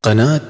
قناة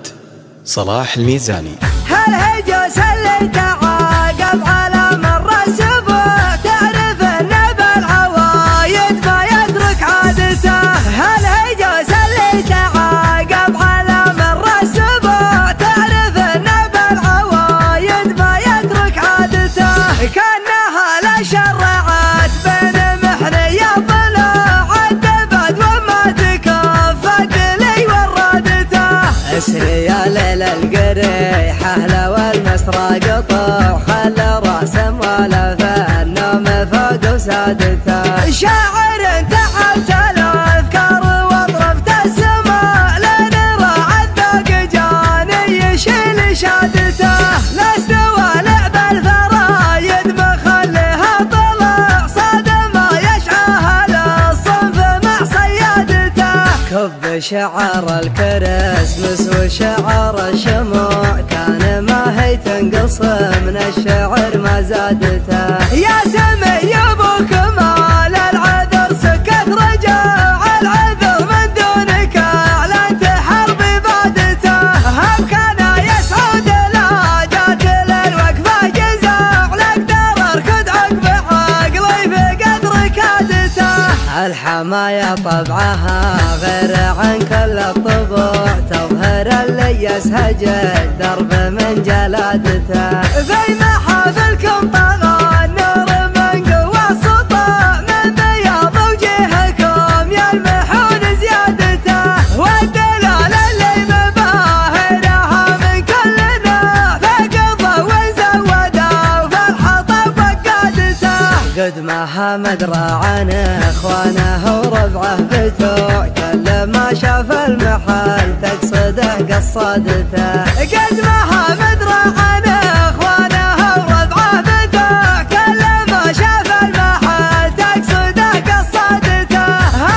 صلاح الميزاني. هل هجوس اللي تعاقب على مر السبوع، تعرف انه بالعوايد ما يترك عادته. هل هجوس اللي تعاقب على مر السبوع، تعرف انه بالعوايد ما يترك عادته. كانها لا شرعت بين محني الضلوع، الدبد وما تكفت لي ورادته. اسري يا ليل القريحة لو المسرى قطع، خلى راسم ولا فالنوم فوق وسادته. شاعر تعبت الافكار واضربت السماء، لين راعى الذوق جاني يشيل شادته. لست والع بالفرايد مخليها طلع، صاد ما يشعاها للصنف مع صيادته. كب شعر الكريسمس وشعر الشموع، كان ما هي تنقص من الشعر ما زادته. يا سمي ابو كمال العذر سكت رجاع، العذر من دونك اعلنت حربي بعدته. هم كان يسعد لا جات للوقفه جزاع، اقدر اركض عقب عقلي في قدر كادته. الحماية طبعها غير عن كل الطبوع، تظهر اللي يسهج الدرب من جلادته. في محافلكم طغى النور من قوى السطع، من بياض وجهكم يلمحون زيادته. والدلال اللي مباهرها من كل نوع، فقضى وزوده وفي الحطب وقادته. قد ما مدرى عن اخوانه وربعه بتوع، كل ما شاف المحل تقصده قصادته. قد ما مدرى عن اخوانه وربعه بتوع، كل ما شاف المحل تقصده قصادته.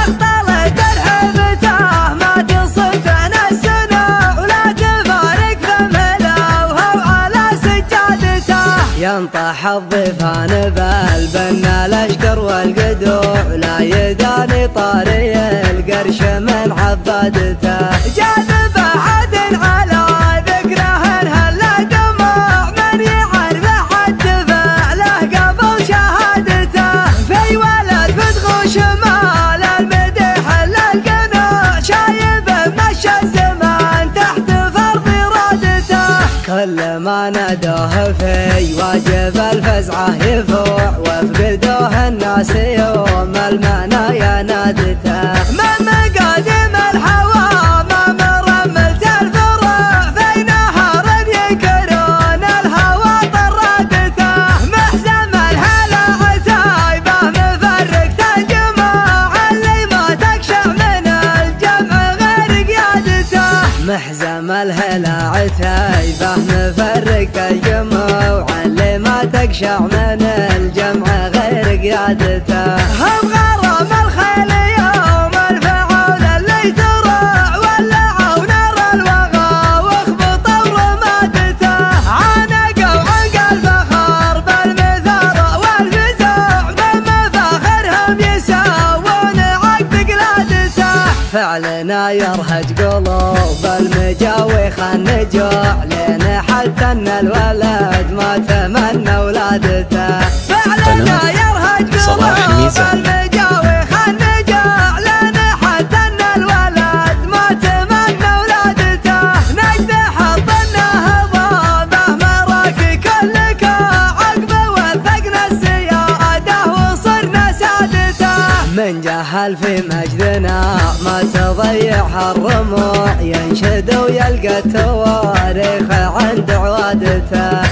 اختلط الحبته ما تصف عن السنة، ولا تفارق ذمله وهو على سجادته. ينطح الضيفان بالبنا الاشقر والقدوع، لا يداني طاري القرش من عبادته. جاذب احد على ذكره هلا دموع، من يعرف حد فعله قبل شهادته. في ولد فتغو شمال المديح للقنوع، شايب مشى الزمان تحت فرض ارادته. كل ما نادوه في واجب الفزعه يفوع، وفقدوه الناس يوم المنايا نادته. من مقادم الهوى ما مرملت الفروع، في نهار ينكرون الهوى طرادته. محزم الهلع تايبه مفرقت الجموع، اللي ما تقشع من الجمع غير قيادته. محزم الهلع تايبه مفرقت الجموع، اللي ما تقشع من الجمع غير قيادته. هم غرام الخيل يوم الفعول اللي تروع، ولعوا نار الوغى واخبطوا رمادته. عانقوا عنق الفخر بالمثار والفزوع، من مفاخرهم يساوون عقد قلادته. فعلنا يرهج قلوب المجاوي النجوع، لين حتى ان الولد ما تمنى ولادته. فعلنا يرهج قلوب المجاوي النجوع، لين حتى ان الولد ما تمنى ولادته. نجد حطناه ضابه مراكي كلك عقبه، وثقنا السياده وصرنا سادته. من جهل في مجدنا ما تضيع الرموع، ينشد ويلقى التواريخ عند عوادته.